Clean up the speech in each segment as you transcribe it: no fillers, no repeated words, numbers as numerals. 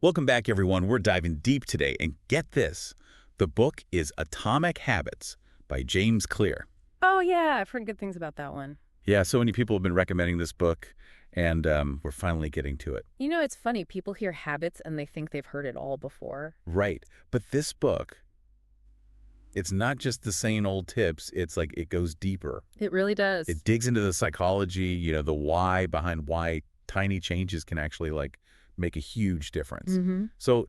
Welcome back, everyone. We're diving deep today, and get this. The book is Atomic Habits by James Clear. Oh, yeah, I've heard good things about that one. Yeah, so many people have been recommending this book, and we're finally getting to it. You know, it's funny. People hear habits and they think they've heard it all before. Right. But this book, it's not just the same old tips. It's like it goes deeper. It really does. It digs into the psychology, the why behind why tiny changes can actually, make a huge difference. So,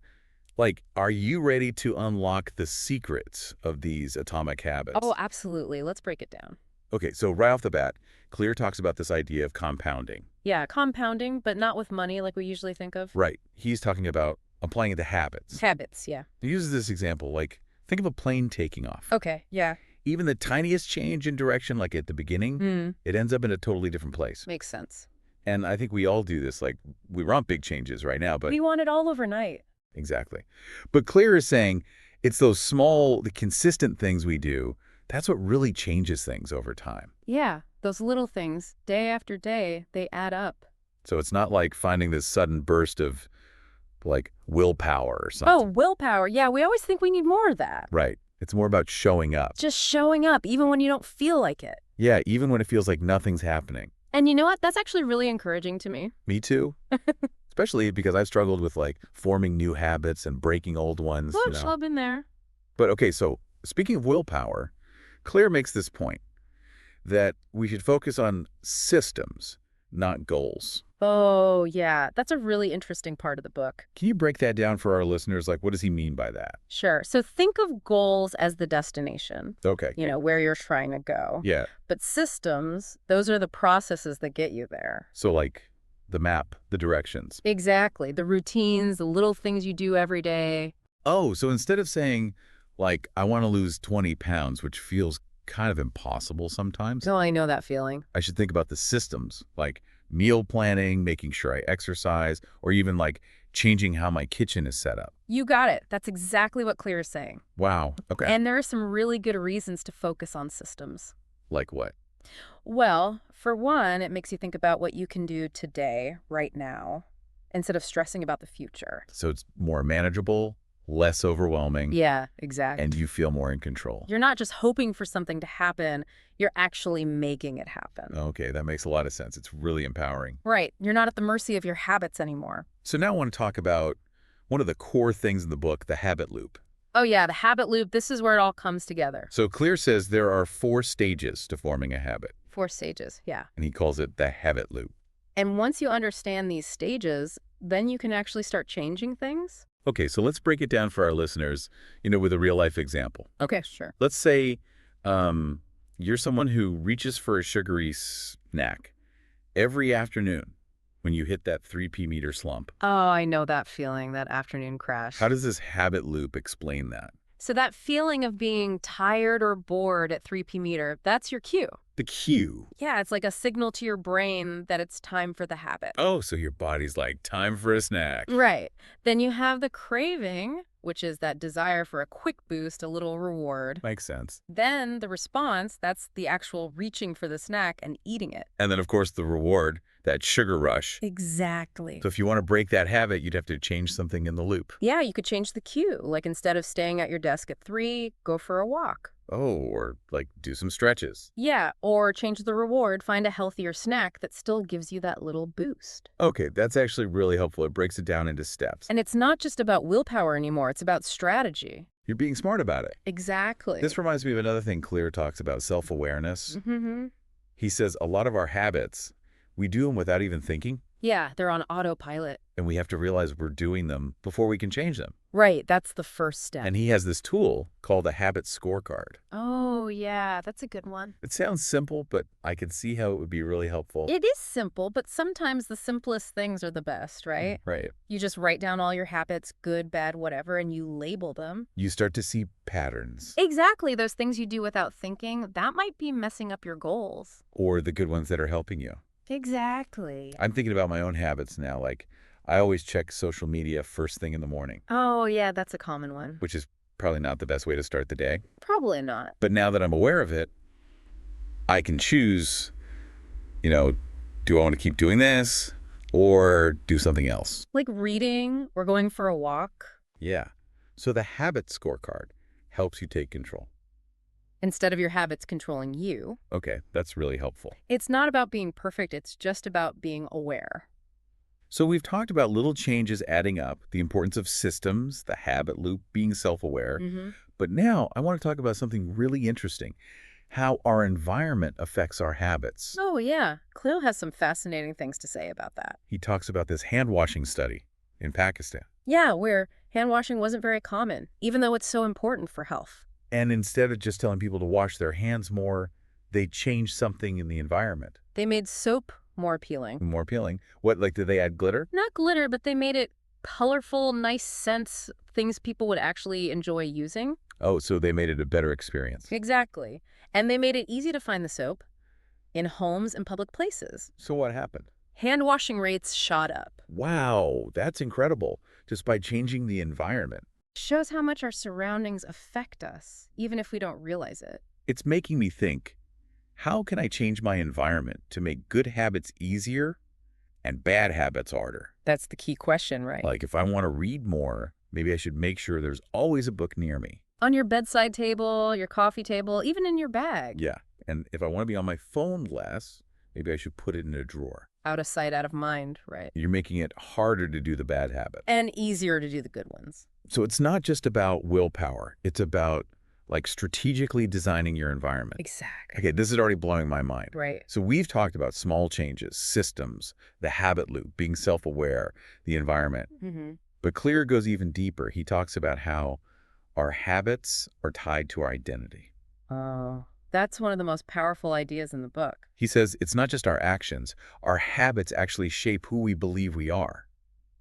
are you ready to unlock the secrets of these atomic habits? Oh, absolutely. Let's break it down. Okay, so right off the bat, Clear talks about this idea of compounding. Yeah, compounding, but not with money like we usually think of. Right. He's talking about applying it to habits. Habits, yeah. He uses this example, think of a plane taking off. Okay, yeah. Even the tiniest change in direction, like at the beginning, it ends up in a totally different place. Makes sense. And I think we all do this. We want big changes right now, but... We want it all overnight. Exactly. But Clear is saying it's those small, the consistent things we do, that's what really changes things over time. Yeah, those little things, day after day, they add up. So it's not like finding this sudden burst of, willpower or something. Oh, willpower. Yeah, we always think we need more of that. Right. It's more about showing up. Just showing up, even when you don't feel like it. Yeah, even when it feels like nothing's happening. And you know what? That's actually really encouraging to me. Me too. Especially because I've struggled with, forming new habits and breaking old ones. Whoosh, I've been there. But okay, so speaking of willpower, Clear makes this point that we should focus on systems, not goals. Oh, yeah. That's a really interesting part of the book. Can you break that down for our listeners? What does he mean by that? Sure. So think of goals as the destination, Okay. where you're trying to go. Yeah. But systems, those are the processes that get you there. So the map, the directions. Exactly. The routines, the little things you do every day. Oh, so instead of saying, I want to lose 20 pounds, which feels kind of impossible sometimes, Oh, I know that feeling. I should think about the systems, meal planning, making sure I exercise, or even changing how my kitchen is set up. You got it. That's exactly what Clear is saying. Wow. Okay. And there are some really good reasons to focus on systems. Like what? Well, for one, it makes you think about what you can do today, right now, instead of stressing about the future. So it's more manageable, less overwhelming. Yeah, exactly. And you feel more in control. You're not just hoping for something to happen, you're actually making it happen. Okay, that makes a lot of sense. It's really empowering. Right. You're not at the mercy of your habits anymore. So now I want to talk about one of the core things in the book, the habit loop. Oh, yeah, the habit loop. This is where it all comes together. So Clear says there are 4 stages to forming a habit. 4 stages, yeah. And he calls it the habit loop. And once you understand these stages, then you can actually start changing things. Okay, so let's break it down for our listeners, with a real-life example. Okay, sure. Let's say you're someone who reaches for a sugary snack every afternoon when you hit that 3 p.m. slump. Oh, I know that feeling, that afternoon crash. How does this habit loop explain that? So that feeling of being tired or bored at 3 p.m., that's your cue. The cue. Yeah, it's like a signal to your brain that it's time for the habit. Oh, so your body's like, time for a snack. Right. Then you have the craving, which is that desire for a quick boost, a little reward. Makes sense. Then the response, that's the actual reaching for the snack and eating it. And then, of course, the reward, that sugar rush. Exactly. So if you want to break that habit, you'd have to change something in the loop. Yeah, you could change the cue. Instead of staying at your desk at 3, go for a walk. Oh, or do some stretches. Yeah, or change the reward, find a healthier snack that still gives you that little boost. Okay, that's actually really helpful. It breaks it down into steps. And it's not just about willpower anymore, it's about strategy. You're being smart about it. Exactly. This reminds me of another thing Clear talks about, self-awareness. He says a lot of our habits, we do them without even thinking. Yeah, they're on autopilot. And we have to realize we're doing them before we can change them. Right, that's the first step. And he has this tool called a habit scorecard. Oh, yeah, that's a good one. It sounds simple, but I can see how it would be really helpful. It is simple, but sometimes the simplest things are the best, right? Right. You just write down all your habits, good, bad, whatever, and you label them. You start to see patterns. Exactly, those things you do without thinking, that might be messing up your goals. Or the good ones that are helping you. Exactly. I'm thinking about my own habits now. I always check social media first thing in the morning. Oh, yeah, that's a common one. Which is probably not the best way to start the day. Probably not. But now that I'm aware of it, I can choose, do I want to keep doing this? Or do something else. Like reading or going for a walk. Yeah. So the habit scorecard helps you take control. Instead of your habits controlling you. Okay, that's really helpful. It's not about being perfect, it's just about being aware. So we've talked about little changes adding up, the importance of systems, the habit loop, being self-aware. Mm-hmm. But now I want to talk about something really interesting, how our environment affects our habits. Oh, yeah. Cleo has some fascinating things to say about that. He talks about this hand washing study in Pakistan. Yeah, where hand washing wasn't very common, even though it's so important for health. And instead of just telling people to wash their hands more, they changed something in the environment. They made soap more appealing. More appealing. What, like, did they add glitter? Not glitter, but they made it colorful, nice scents, things people would actually enjoy using. Oh, so they made it a better experience. Exactly. And they made it easy to find the soap in homes and public places. So what happened? Hand washing rates shot up. Wow, that's incredible. Just by changing the environment. Shows how much our surroundings affect us, even if we don't realize it. It's making me think, how can I change my environment to make good habits easier and bad habits harder? That's the key question, right? Like if I want to read more, maybe I should make sure there's always a book near me. On your bedside table, your coffee table, even in your bag. Yeah, and if I want to be on my phone less, maybe I should put it in a drawer. Out of sight, out of mind, right? You're making it harder to do the bad habit. And easier to do the good ones. So it's not just about willpower. It's about like strategically designing your environment. Exactly. Okay, this is already blowing my mind. Right. So we've talked about small changes, systems, the habit loop, being self-aware, the environment. Mm-hmm. But Clear goes even deeper. He talks about how our habits are tied to our identity. Oh, that's one of the most powerful ideas in the book. He says it's not just our actions. Our habits actually shape who we believe we are.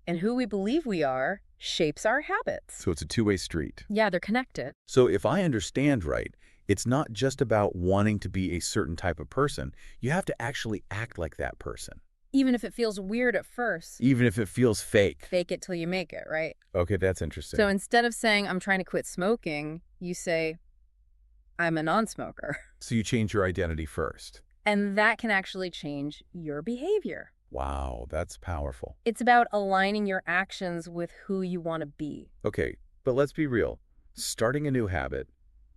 And who we believe we are shapes our habits. So it's a two-way street. Yeah, they're connected. So if I understand right, it's not just about wanting to be a certain type of person. You have to actually act like that person. Even if it feels weird at first. Even if it feels fake. Fake it till you make it, right? Okay, that's interesting. So instead of saying, I'm trying to quit smoking, you say, I'm a non-smoker. So you change your identity first. And that can actually change your behavior. Wow, that's powerful. It's about aligning your actions with who you want to be. Okay, but let's be real. Starting a new habit,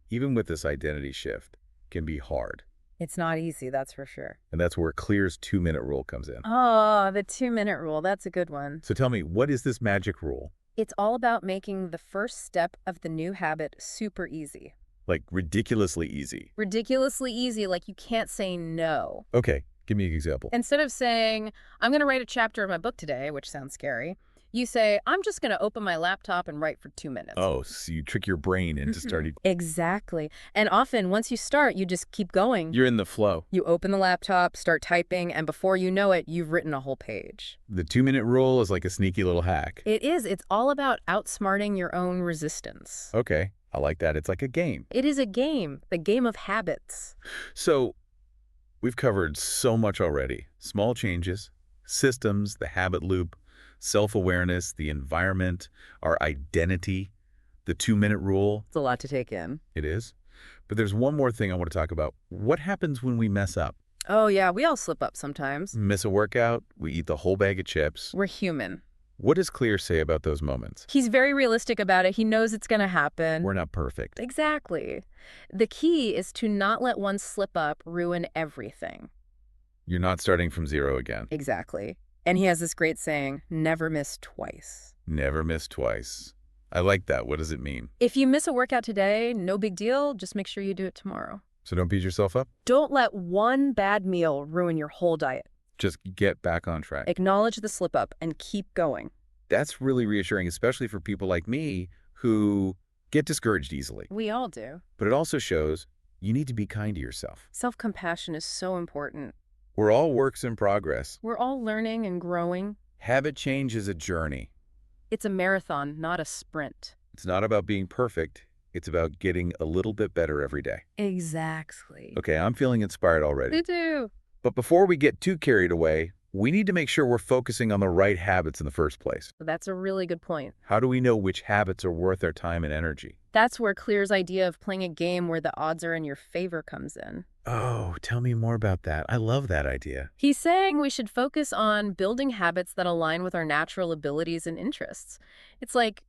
even with this identity shift, can be hard. It's not easy, that's for sure. And that's where Clear's 2-minute rule comes in. Oh, the 2-minute rule. That's a good one. So tell me, what is this magic rule? It's all about making the first step of the new habit super easy. Like ridiculously easy. Ridiculously easy, like you can't say no. Okay, give me an example. Instead of saying, I'm going to write a chapter of my book today, which sounds scary, you say, I'm just going to open my laptop and write for 2 minutes. Oh, so you trick your brain into starting. Exactly. And often, once you start, you just keep going. You're in the flow. You open the laptop, start typing, and before you know it, you've written a whole page. The 2-minute rule is like a sneaky little hack. It is. It's all about outsmarting your own resistance. Okay, I like that. It's like a game. It is a game, the game of habits. So we've covered so much already. Small changes, systems, the habit loop, self-awareness, the environment, our identity, the 2-minute rule. It's a lot to take in. It is. But there's one more thing I want to talk about. What happens when we mess up? Oh, yeah, we all slip up sometimes. Miss a workout, we eat the whole bag of chips. We're human. What does Clear say about those moments? He's very realistic about it. He knows it's going to happen. We're not perfect. Exactly. The key is to not let one slip up ruin everything. You're not starting from zero again. Exactly. And he has this great saying, never miss twice. Never miss twice. I like that. What does it mean? If you miss a workout today, no big deal. Just make sure you do it tomorrow. So don't beat yourself up? Don't let one bad meal ruin your whole diet. Just get back on track. Acknowledge the slip up and keep going. That's really reassuring, especially for people like me who get discouraged easily. We all do. But it also shows you need to be kind to yourself. Self-compassion is so important. We're all works in progress. We're all learning and growing. Habit change is a journey. It's a marathon, not a sprint. It's not about being perfect. It's about getting a little bit better every day. Exactly. Okay, I'm feeling inspired already. Me too. But before we get too carried away, We need to make sure we're focusing on the right habits in the first place. That's a really good point. How do we know which habits are worth our time and energy? That's where Clear's idea of playing a game where the odds are in your favor comes in. Oh, tell me more about that. I love that idea. He's saying we should focus on building habits that align with our natural abilities and interests. It's like,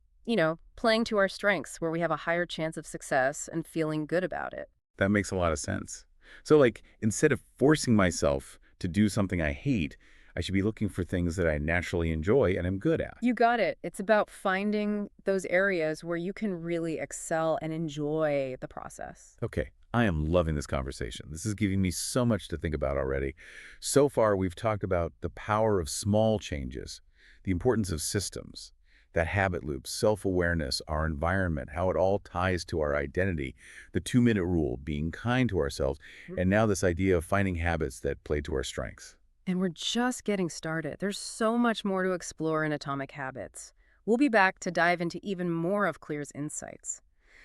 playing to our strengths where we have a higher chance of success and feeling good about it. That makes a lot of sense. So, like, instead of forcing myself to do something I hate, I should be looking for things that I naturally enjoy and am good at. You got it. It's about finding those areas where you can really excel and enjoy the process. Okay, I am loving this conversation. This is giving me so much to think about already. So far, we've talked about the power of small changes, the importance of systems, that habit loop, self-awareness, our environment, how it all ties to our identity, the 2-minute rule, being kind to ourselves, and now this idea of finding habits that play to our strengths. And we're just getting started. There's so much more to explore in Atomic Habits. We'll be back to dive into even more of Clear's insights.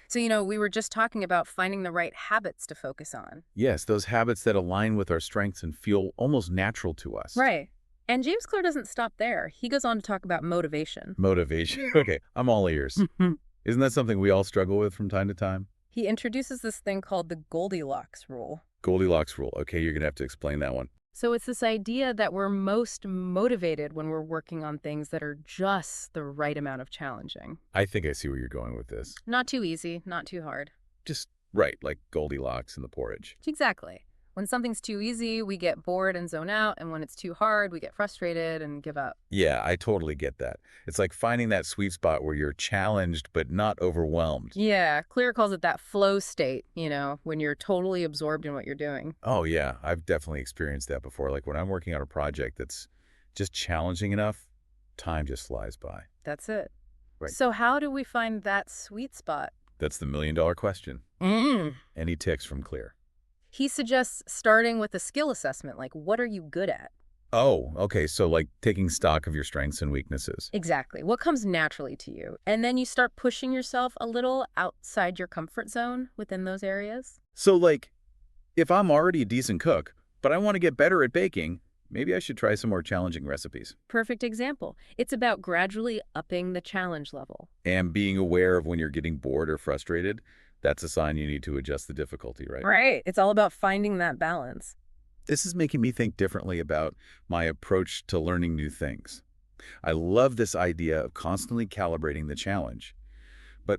So, we were just talking about finding the right habits to focus on. Yes, those habits that align with our strengths and feel almost natural to us. Right. And James Clear doesn't stop there. He goes on to talk about motivation. Motivation. Okay, I'm all ears. Isn't that something we all struggle with from time to time? He introduces this thing called the Goldilocks rule. Goldilocks rule. Okay, you're going to have to explain that one. So it's this idea that we're most motivated when we're working on things that are just the right amount of challenging. I think I see where you're going with this. Not too easy, not too hard. Just right, like Goldilocks in the porridge. Exactly. When something's too easy, we get bored and zone out, and when it's too hard, we get frustrated and give up. Yeah, I totally get that. It's like finding that sweet spot where you're challenged but not overwhelmed. Yeah, Clear calls it that flow state, when you're totally absorbed in what you're doing. Oh yeah, I've definitely experienced that before. Like when I'm working on a project that's just challenging enough, time just flies by. That's it. Right. So how do we find that sweet spot? That's the million-dollar question. Any tips from Clear? He suggests starting with a skill assessment, like what are you good at? Oh, okay. So like taking stock of your strengths and weaknesses. Exactly. What comes naturally to you? And then you start pushing yourself a little outside your comfort zone within those areas. So like, if I'm already a decent cook, but I want to get better at baking, maybe I should try some more challenging recipes. Perfect example. It's about gradually upping the challenge level. And being aware of when you're getting bored or frustrated, that's a sign you need to adjust the difficulty, right? Right. It's all about finding that balance. This is making me think differently about my approach to learning new things. I love this idea of constantly calibrating the challenge. But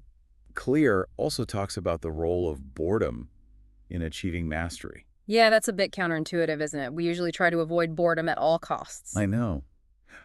Clear also talks about the role of boredom in achieving mastery. Yeah, that's a bit counterintuitive, isn't it? We usually try to avoid boredom at all costs. I know.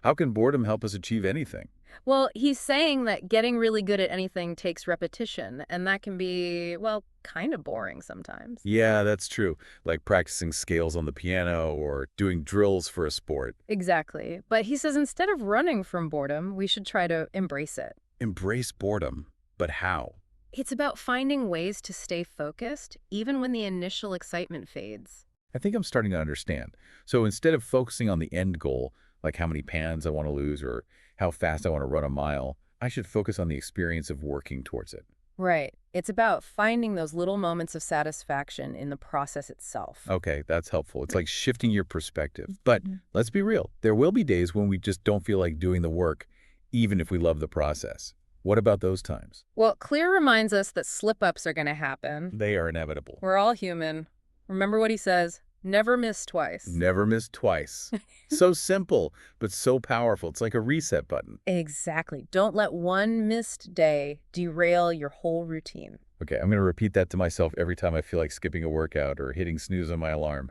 How can boredom help us achieve anything? Well, he's saying that getting really good at anything takes repetition, and that can be, kind of boring sometimes. Yeah, that's true. Like practicing scales on the piano or doing drills for a sport. Exactly. But he says instead of running from boredom, we should try to embrace it. Embrace boredom, but how? It's about finding ways to stay focused, even when the initial excitement fades. I think I'm starting to understand. So instead of focusing on the end goal, like how many pounds I want to lose or how fast I want to run a mile, I should focus on the experience of working towards it. Right. It's about finding those little moments of satisfaction in the process itself. Okay, that's helpful. It's like shifting your perspective. But let's be real. There will be days when we just don't feel like doing the work, even if we love the process. What about those times? Well, Clear reminds us that slip-ups are going to happen. They are inevitable. We're all human. Remember what he says, never miss twice. Never miss twice. So simple, but so powerful. It's like a reset button. Exactly. Don't let one missed day derail your whole routine. Okay, I'm going to repeat that to myself every time I feel like skipping a workout or hitting snooze on my alarm.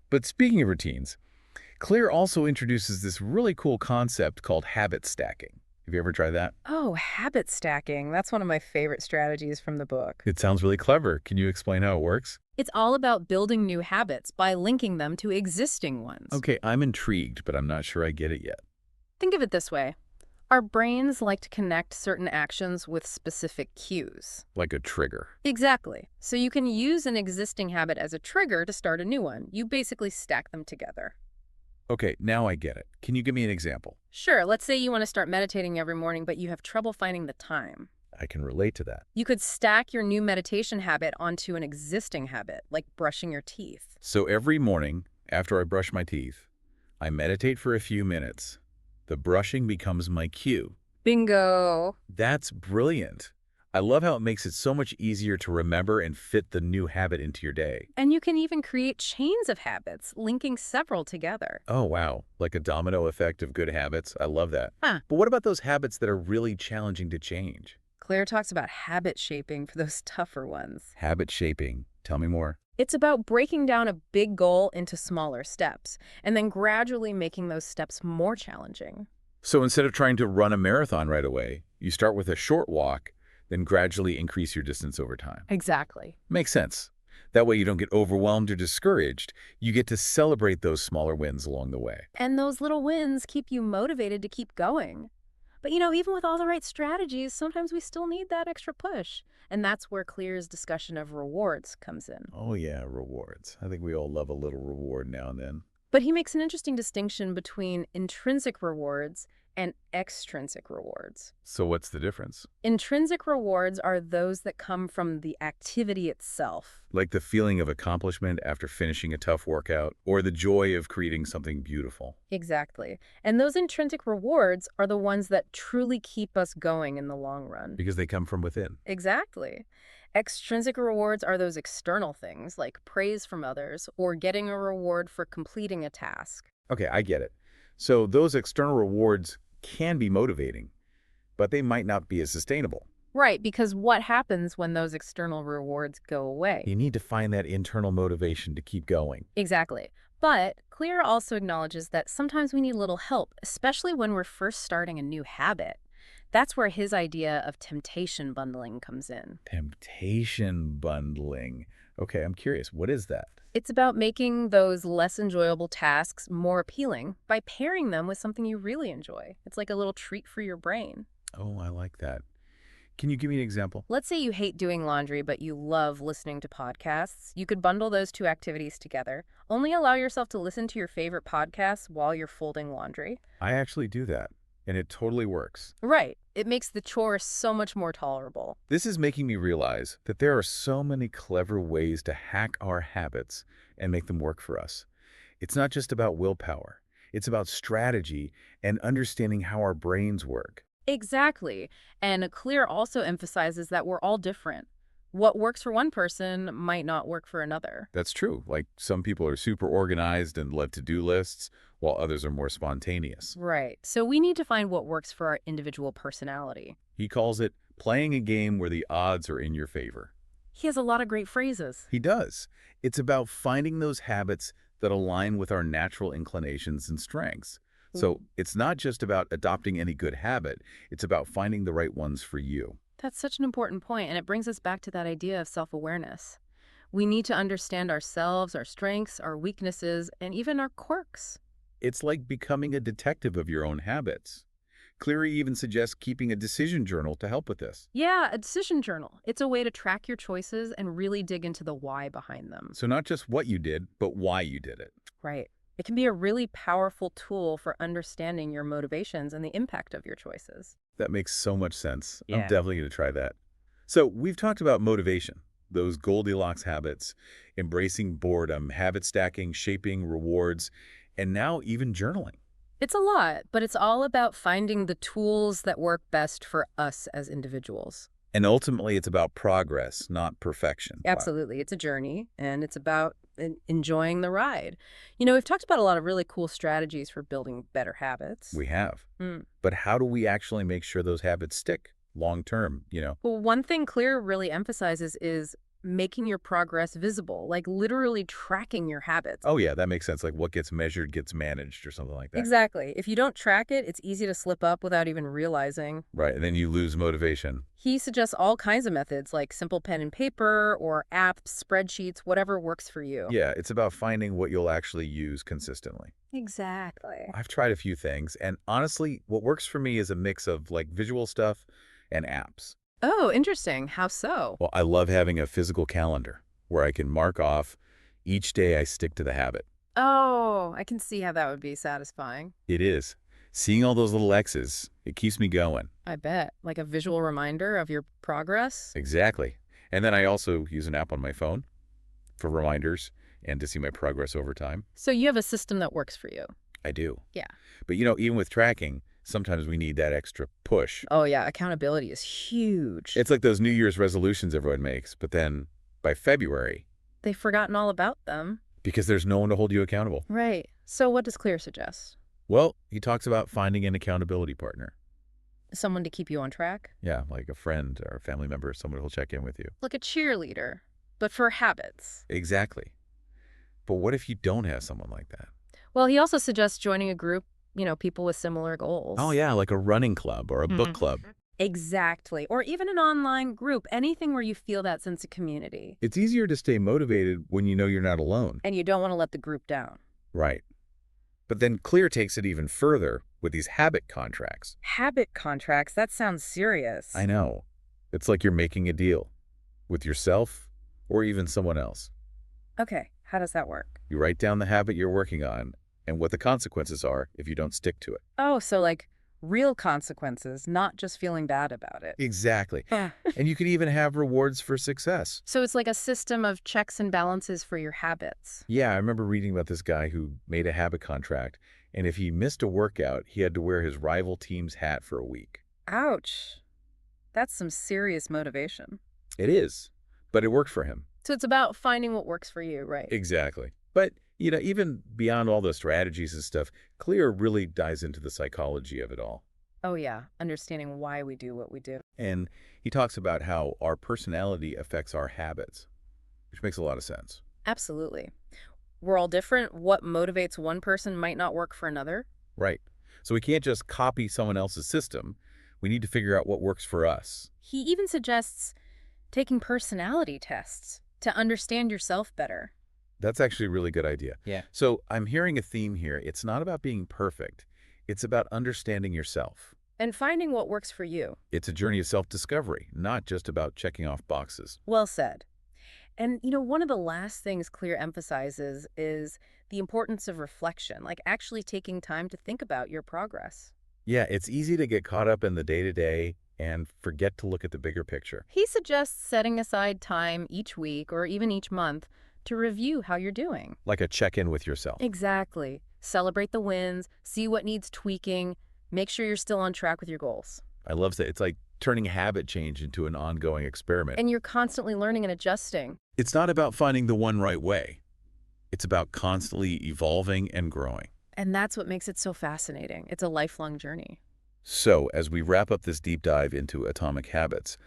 But speaking of routines, Clear also introduces this really cool concept called habit stacking. Have you ever tried that? Oh, habit stacking. That's one of my favorite strategies from the book. It sounds really clever. Can you explain how it works? It's all about building new habits by linking them to existing ones. Okay, I'm intrigued, but I'm not sure I get it yet. Think of it this way. Our brains like to connect certain actions with specific cues. Like a trigger. Exactly. So you can use an existing habit as a trigger to start a new one. You basically stack them together. Okay, now I get it. Can you give me an example? Sure, let's say you want to start meditating every morning, but you have trouble finding the time. I can relate to that. You could stack your new meditation habit onto an existing habit, like brushing your teeth. So every morning, after I brush my teeth, I meditate for a few minutes. The brushing becomes my cue. Bingo. That's brilliant. I love how it makes it so much easier to remember and fit the new habit into your day. And you can even create chains of habits, linking several together. Oh, wow. Like a domino effect of good habits. I love that. Huh. But what about those habits that are really challenging to change? Claire talks about habit shaping for those tougher ones. Habit shaping. Tell me more. It's about breaking down a big goal into smaller steps and then gradually making those steps more challenging. So instead of trying to run a marathon right away, you start with a short walk, then gradually increase your distance over time. Exactly. Makes sense. That way you don't get overwhelmed or discouraged. You get to celebrate those smaller wins along the way. And those little wins keep you motivated to keep going. But even with all the right strategies, sometimes we still need that extra push. And that's where Clear's discussion of rewards comes in. Oh yeah, rewards. I think we all love a little reward now and then. But he makes an interesting distinction between intrinsic rewards and extrinsic rewards. So what's the difference? Intrinsic rewards are those that come from the activity itself. Like the feeling of accomplishment after finishing a tough workout, or the joy of creating something beautiful. Exactly. And those intrinsic rewards are the ones that truly keep us going in the long run. Because they come from within. Exactly. Extrinsic rewards are those external things like praise from others or getting a reward for completing a task. Okay, I get it. So those external rewards can be motivating, but they might not be as sustainable. Right, because what happens when those external rewards go away? You need to find that internal motivation to keep going. Exactly. But Clear also acknowledges that sometimes we need a little help, especially when we're first starting a new habit. That's where his idea of temptation bundling comes in. Temptation bundling. Okay, I'm curious. What is that? It's about making those less enjoyable tasks more appealing by pairing them with something you really enjoy. It's like a little treat for your brain. Oh, I like that. Can you give me an example? Let's say you hate doing laundry, but you love listening to podcasts. You could bundle those two activities together. Only allow yourself to listen to your favorite podcasts while you're folding laundry. I actually do that, and it totally works. Right. It makes the chore so much more tolerable. This is making me realize that there are so many clever ways to hack our habits and make them work for us. It's not just about willpower. It's about strategy and understanding how our brains work. Exactly. And Clear also emphasizes that we're all different. What works for one person might not work for another. That's true. Like some people are super organized and love to-do lists, while others are more spontaneous. Right. So we need to find what works for our individual personality. He calls it playing a game where the odds are in your favor. He has a lot of great phrases. He does. It's about finding those habits that align with our natural inclinations and strengths. So it's not just about adopting any good habit. It's about finding the right ones for you. That's such an important point, and it brings us back to that idea of self-awareness. We need to understand ourselves, our strengths, our weaknesses, and even our quirks. It's like becoming a detective of your own habits. Cleary even suggests keeping a decision journal to help with this. Yeah, a decision journal. It's a way to track your choices and really dig into the why behind them. So not just what you did, but why you did it. Right. It can be a really powerful tool for understanding your motivations and the impact of your choices. That makes so much sense. I'm Yeah. definitely going to try that. So we've talked about motivation, those Goldilocks habits, embracing boredom, habit stacking, shaping rewards, and now even journaling. It's a lot, but it's all about finding the tools that work best for us as individuals. And ultimately, it's about progress, not perfection. Absolutely. It's a journey, and it's about enjoying the ride. We've talked about a lot of really cool strategies for building better habits. We have. Mm. But how do we actually make sure those habits stick long term? Well, one thing Clear really emphasizes is making your progress visible, like literally tracking your habits. Oh, yeah, that makes sense. Like what gets measured gets managed or something like that. Exactly. If you don't track it, it's easy to slip up without even realizing. Right, and then you lose motivation. He suggests all kinds of methods like simple pen and paper or apps, spreadsheets, whatever works for you. Yeah, it's about finding what you'll actually use consistently. Exactly. I've tried a few things, and honestly, what works for me is a mix of like visual stuff and apps. Oh, interesting. How so? Well, I love having a physical calendar where I can mark off each day I stick to the habit. Oh, I can see how that would be satisfying. It is. Seeing all those little X's, it keeps me going. I bet. Like a visual reminder of your progress. Exactly. And then I also use an app on my phone for reminders and to see my progress over time. So you have a system that works for you. I do. Yeah. But, even with tracking, sometimes we need that extra push. Oh, yeah. Accountability is huge. It's like those New Year's resolutions everyone makes, but then by February, They've forgotten all about them. because there's no one to hold you accountable. Right. So what does Clear suggest? Well, he talks about finding an accountability partner. Someone to keep you on track? Yeah, like a friend or a family member, someone who'll check in with you. Like a cheerleader, but for habits. Exactly. But what if you don't have someone like that? Well, he also suggests joining a group, people with similar goals. Oh, yeah, like a running club or a book club. Exactly. Or even an online group, anything where you feel that sense of community. It's easier to stay motivated when you know you're not alone. And you don't want to let the group down. Right. But then Clear takes it even further with these habit contracts. Habit contracts, that sounds serious. I know. It's like you're making a deal with yourself or even someone else. Okay, how does that work? You write down the habit you're working on and what the consequences are if you don't stick to it. Oh, so like real consequences, not just feeling bad about it. Exactly. And you can even have rewards for success. So it's like a system of checks and balances for your habits. Yeah, I remember reading about this guy who made a habit contract, and if he missed a workout, he had to wear his rival team's hat for a week. Ouch. That's some serious motivation. It is, but it worked for him. So it's about finding what works for you, right? Exactly. But, even beyond all the strategies and stuff, Clear really dives into the psychology of it all. Oh, yeah. Understanding why we do what we do. And he talks about how our personality affects our habits, which makes a lot of sense. Absolutely. We're all different. What motivates one person might not work for another. Right. So we can't just copy someone else's system. We need to figure out what works for us. He even suggests taking personality tests to understand yourself better. That's actually a really good idea. Yeah. So I'm hearing a theme here. It's not about being perfect. It's about understanding yourself. And finding what works for you. It's a journey of self-discovery, not just about checking off boxes. Well said. And, one of the last things Clear emphasizes is the importance of reflection, like actually taking time to think about your progress. Yeah, it's easy to get caught up in the day-to-day and forget to look at the bigger picture. He suggests setting aside time each week or even each month to review how you're doing. Like a check-in with yourself. Exactly. Celebrate the wins, see what needs tweaking, make sure you're still on track with your goals. I love that. It's like turning habit change into an ongoing experiment. And you're constantly learning and adjusting. It's not about finding the one right way. It's about constantly evolving and growing. And that's what makes it so fascinating. It's a lifelong journey. So, as we wrap up this deep dive into atomic habits,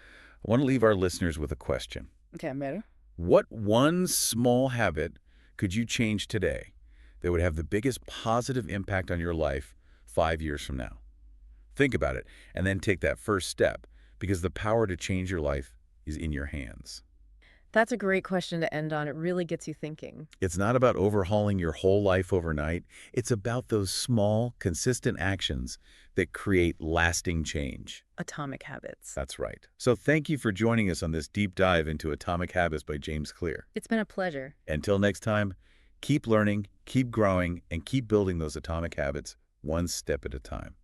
I want to leave our listeners with a question. Okay, I'm ready. What one small habit could you change today that would have the biggest positive impact on your life 5 years from now? Think about it, and then take that first step, because the power to change your life is in your hands. That's a great question to end on. It really gets you thinking. It's not about overhauling your whole life overnight. It's about those small, consistent actions that create lasting change. Atomic habits. That's right. So thank you for joining us on this deep dive into Atomic Habits by James Clear. It's been a pleasure. Until next time, keep learning, keep growing, and keep building those atomic habits one step at a time.